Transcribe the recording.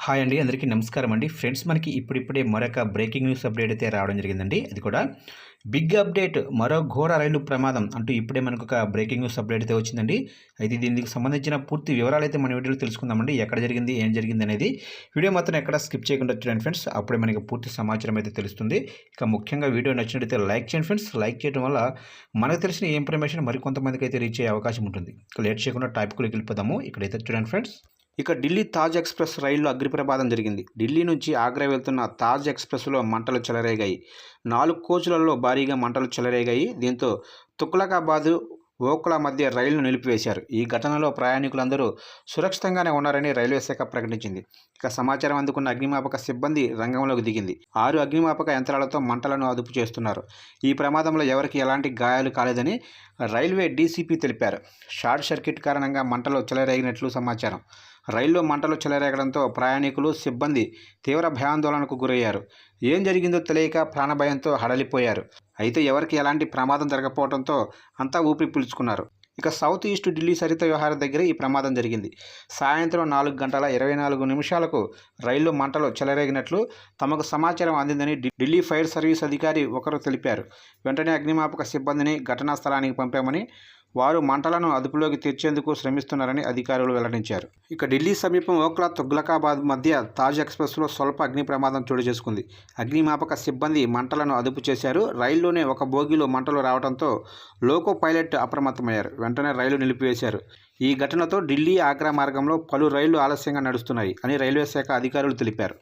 Hi అండి. అందరికీ నమస్కారం అండి. ఫ్రెండ్స్, మనకి ఇప్పుడిప్పుడే మరొక బ్రేకింగ్ న్యూస్ అప్డేట్ అయితే రావడం జరిగిందండి. అది కూడా బిగ్ అప్డేట్, మరో ఘోర రైలు ప్రమాదం అంటూ ఇప్పుడే మనకొక బ్రేకింగ్ న్యూస్ అప్డేట్ అయితే వచ్చిందండి. అయితే దీనికి సంబంధించిన పూర్తి వివరాలైతే మన వీడియోలో తెలుసుకుందామండి. ఎక్కడ జరిగింది, ఏం జరిగింది అనేది వీడియో మాత్రం ఎక్కడ స్కిప్ చేయకుండా చూడండి ఫ్రెండ్స్. అప్పుడే మనకి పూర్తి సమాచారం అయితే తెలుస్తుంది. ఇక ముఖ్యంగా వీడియో నచ్చినట్లయితే లైక్ చేయండి ఫ్రెండ్స్. లైక్ చేయడం వల్ల మనకు తెలిసిన ఇన్ఫర్మేషన్ మరికొంతమందికి అయితే రీచ్ అయ్యే అవకాశం ఉంటుంది. ఇక లేట్ చేయకుండా టాపిక్లోకి వెళ్ళిపోదాము. ఇక్కడైతే చూడండి ఫ్రెండ్స్. ఇక ఢిల్లీ తాజ్ ఎక్స్ప్రెస్ రైల్లో అగ్ని ప్రమాదం జరిగింది. ఢిల్లీ నుంచి ఆగ్రా వెళ్తున్న తాజ్ ఎక్స్ప్రెస్లో మంటలు చెలరేగాయి. 4 కోచ్లలో భారీగా మంటలు చెలరేగాయి. దీంతో తుగ్లకాబాద్, ఓఖ్లా మధ్య రైలును నిలిపివేశారు. ఈ ఘటనలో ప్రయాణికులందరూ సురక్షితంగానే ఉన్నారని రైల్వే శాఖ ప్రకటించింది. ఇక సమాచారం అందుకున్న అగ్నిమాపక సిబ్బంది రంగంలోకి దిగింది. 6 అగ్నిమాపక యంత్రాలతో మంటలను అదుపు చేస్తున్నారు. ఈ ప్రమాదంలో ఎవరికి ఎలాంటి గాయాలు కాలేదని రైల్వే డీసీపీ తెలిపారు. షార్ట్ సర్క్యూట్ కారణంగా మంటలు చెలరేగినట్లు సమాచారం. రైల్లో మంటలు చెలరేగడంతో ప్రయాణికులు, సిబ్బంది తీవ్ర భయాందోళనకు గురయ్యారు. ఏం జరిగిందో తెలియక ప్రాణభయంతో హడలిపోయారు. అయితే ఎవరికి ఎలాంటి ప్రమాదం జరగకపోవడంతో అంతా ఊపిరి పీల్చుకున్నారు. ఇక సౌత్ ఈస్ట్ ఢిల్లీ సరిత వ్యవహార దగ్గర ఈ ప్రమాదం జరిగింది. సాయంత్రం 4:24 రైల్లో మంటలు చెలరేగినట్లు తమకు సమాచారం అందిందని ఢిల్లీ ఫైర్ సర్వీస్ అధికారి ఒకరు తెలిపారు. వెంటనే అగ్నిమాపక సిబ్బందిని ఘటనా స్థలానికి పంపామని, వారు మంటలను అదుపులోకి తెచ్చేందుకు శ్రమిస్తున్నారని అధికారులు వెల్లడించారు. ఇక ఢిల్లీ సమీపం ఓఖ్లా తుగ్లకాబాద్ మధ్య తాజ్ ఎక్స్ప్రెస్లో స్వల్ప అగ్ని ప్రమాదం చోటు చేసుకుంది. అగ్నిమాపక సిబ్బంది మంటలను అదుపు చేశారు. రైల్లోనే ఒక బోగీలో మంటలు రావడంతో లోకో పైలట్ అప్రమత్తమయ్యారు. వెంటనే రైలు నిలిపివేశారు. ఈ ఘటనతో ఢిల్లీ ఆగ్రా మార్గంలో పలు రైళ్లు ఆలస్యంగా నడుస్తున్నాయి అని రైల్వే శాఖ అధికారులు తెలిపారు.